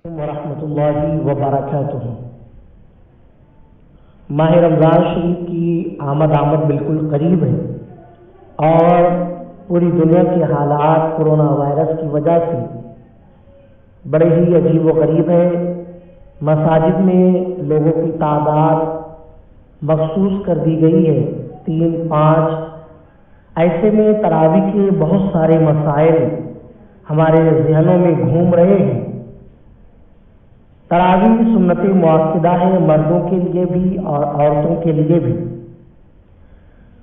ورحمۃ اللہ وبرکاتہ۔ ماہ رمضان شریف کی آمد بالکل قریب ہے اور پوری دنیا کے حالات کورونا وائرس کی وجہ سے بڑے ہی عجیب و غریب ہیں۔ مساجد میں لوگوں کی تعداد مخصوص کر دی گئی ہے 3-5۔ ایسے میں تراویح کے بہت سارے مسائل ہمارے ذہنوں میں گھوم رہے ہیں۔ تراویح سنت مؤکدہ ہے، مردوں کے لیے بھی اور عورتوں کے لیے بھی۔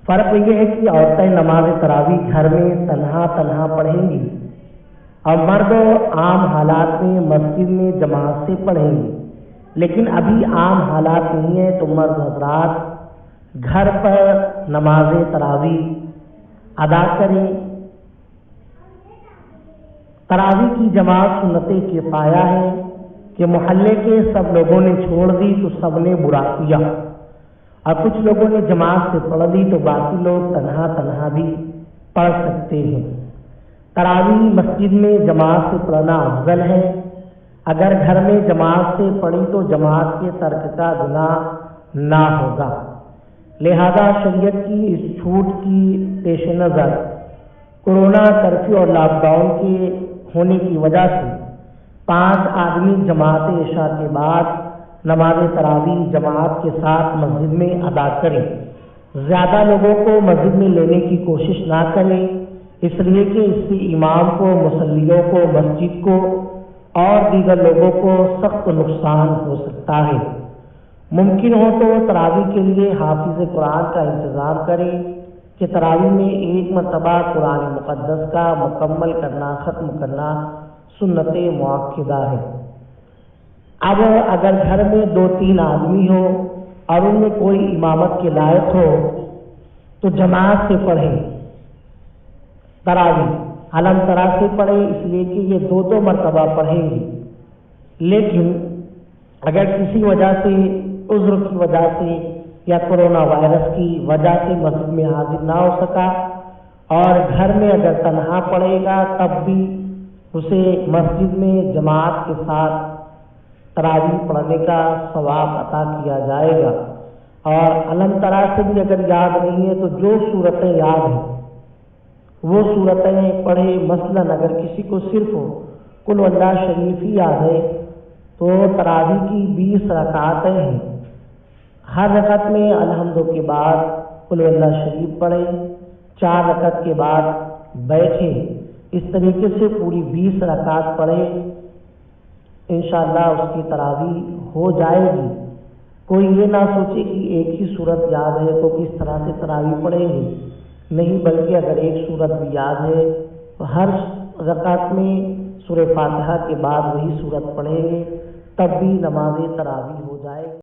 فرق یہ ہے کہ عورتیں نماز تراویح گھر میں تنہا پڑھیں گی اور مرد عام حالات میں مسجد میں جماعت سے پڑھیں گے، لیکن ابھی عام حالات نہیں ہے تو مرد حضرات گھر پر نماز تراویح ادا کریں۔ تراویح کی جماعت سنت کفایہ ہے کہ محلے کے سب لوگوں نے چھوڑ دی تو سب نے برا کیا، اور کچھ لوگوں نے جماعت سے پڑھ لی تو باقی لوگ تنہا بھی پڑھ سکتے ہیں۔ تراویح مسجد میں جماعت سے پڑھنا افضل ہے۔ اگر گھر میں جماعت سے پڑھی تو جماعت کے ترک کا گناہ نہ ہوگا۔ لہذا شریعت کی اس چھوٹ کی پیش نظر کورونا کرفیو اور لاک ڈاؤن کے ہونے کی وجہ سے 5 آدمی جماعت عشاء کے بعد نماز تراویح جماعت کے ساتھ مسجد میں ادا کریں۔ زیادہ لوگوں کو مسجد میں لینے کی کوشش نہ کریں، اس لیے کہ اس سے امام کو، مصلیوں کو، مسجد کو اور دیگر لوگوں کو سخت نقصان ہو سکتا ہے۔ ممکن ہو تو تراویح کے لیے حافظ قرآن کا انتظام کریں کہ تراویح میں ایک مرتبہ قرآن مقدس کا مکمل کرنا، ختم کرنا سنت مؤکدہ ہے۔ اب اگر گھر میں 2-3 آدمی ہو اور ان میں کوئی امامت کے لائق ہو تو جماعت سے پڑھیں، تراویح علم طرح سے پڑھیں، اس لیے کہ یہ 2 مرتبہ پڑھیں گے۔ لیکن اگر کسی وجہ سے، عذر کی وجہ سے یا کورونا وائرس کی وجہ سے مسجد میں حاضر نہ ہو سکا اور گھر میں اگر تنہا پڑھے گا تب بھی اسے مسجد میں جماعت کے ساتھ تراویح پڑھنے کا ثواب عطا کیا جائے گا۔ اور علم طرح سے بھی اگر یاد نہیں ہے تو جو صورتیں یاد ہیں وہ صورتیں پڑھے۔ مثلاً اگر کسی کو صرف قل ہو اللہ شریف ہی یاد ہے تو تراویح کی 20 رکعتیں ہیں، ہر رکعت میں الحمد کے بعد قل ہو اللہ شریف پڑھیں، 4 رکعت کے بعد بیٹھیں، اس طریقے سے پوری 20 رکعت پڑھیں، انشاءاللہ اس کی تراویح ہو جائے گی۔ کوئی یہ نہ سوچے کہ ایک ہی صورت یاد ہے تو کس طرح سے تراویح پڑھیں گے، نہیں، بلکہ اگر ایک صورت بھی یاد ہے تو ہر رکعت میں سورہ فاتحہ کے بعد وہی صورت پڑھیں گے، تب بھی نماز تراویح ہو جائے گی۔